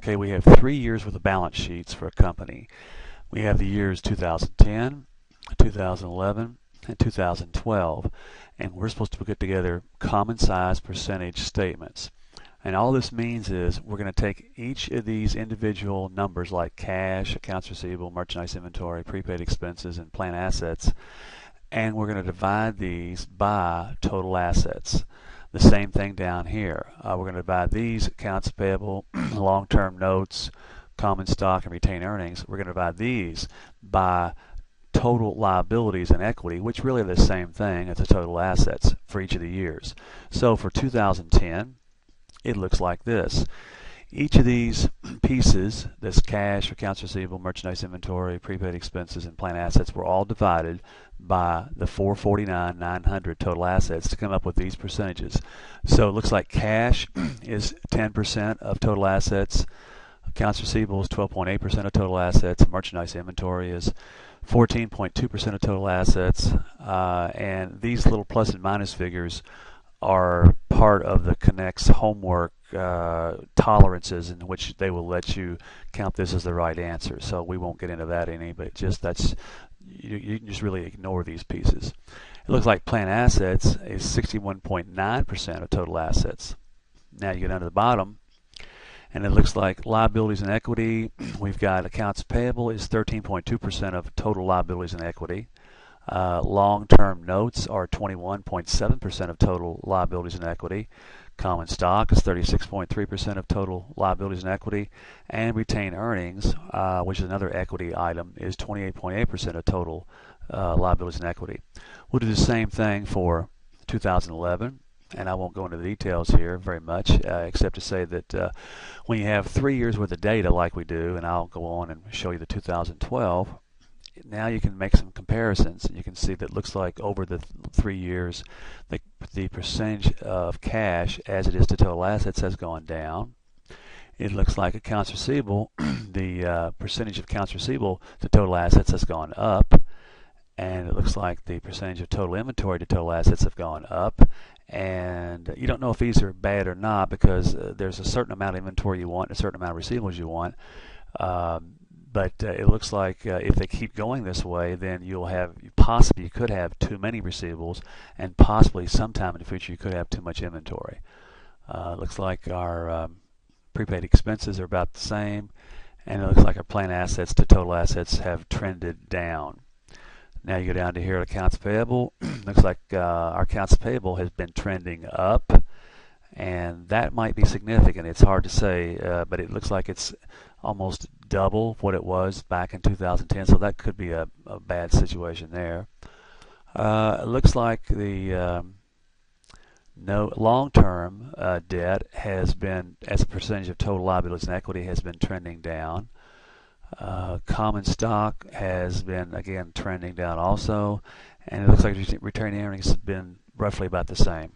Okay, we have 3 years worth of balance sheets for a company. We have the years 2010, 2011, and 2012, and we're supposed to put together common size percentage statements. And all this means is we're going to take each of these individual numbers like cash, accounts receivable, merchandise inventory, prepaid expenses, and plant assets, and we're going to divide these by total assets. The same thing down here. We're going to divide these accounts payable, long-term notes, common stock, and retained earnings. We're going to divide these by total liabilities and equity, which really are the same thing as the total assets for each of the years. So for 2010, it looks like this. Each of these pieces, this cash, accounts receivable, merchandise inventory, prepaid expenses, and plant assets, were all divided by the 449,900 total assets to come up with these percentages. So it looks like cash is 10% of total assets, accounts receivable is 12.8% of total assets, merchandise inventory is 14.2% of total assets, and these little plus and minus figures are part of the Connect's homework tolerances, in which they will let you count this as the right answer. So we won't get into that any, but just you can just really ignore these pieces. It looks like plant assets is 61.9% of total assets. Now you get down to the bottom, and it looks like liabilities and equity. We've got accounts payable is 13.2% of total liabilities and equity. Long-term notes are 21.7% of total liabilities and equity. Common stock is 36.3% of total liabilities and equity. And retained earnings, which is another equity item, is 28.8% of total liabilities and equity. We'll do the same thing for 2011. And I won't go into the details here very much, except to say that when you have 3 years worth of data like we do, and I'll go on and show you the 2012, now you can make some comparisons. You can see that it looks like over the 3 years, the percentage of cash as it is to total assets has gone down. It looks like accounts receivable, the percentage of accounts receivable to total assets has gone up. And it looks like the percentage of total inventory to total assets have gone up. And you don't know if these are bad or not, because there's a certain amount of inventory you want and a certain amount of receivables you want. But it looks like if they keep going this way, then you could have too many receivables, and possibly sometime in the future you could have too much inventory. Looks like our prepaid expenses are about the same, and it looks like our plant assets to total assets have trended down. Now you go down to here at accounts payable. Looks like our accounts payable has been trending up, and that might be significant. It's hard to say, but it looks like it's almost double what it was back in 2010, so that could be a bad situation there. It looks like the long-term debt has been, as a percentage of total liabilities and equity, has been trending down. Common stock has been, again, trending down also, and it looks like retained earnings have been roughly about the same.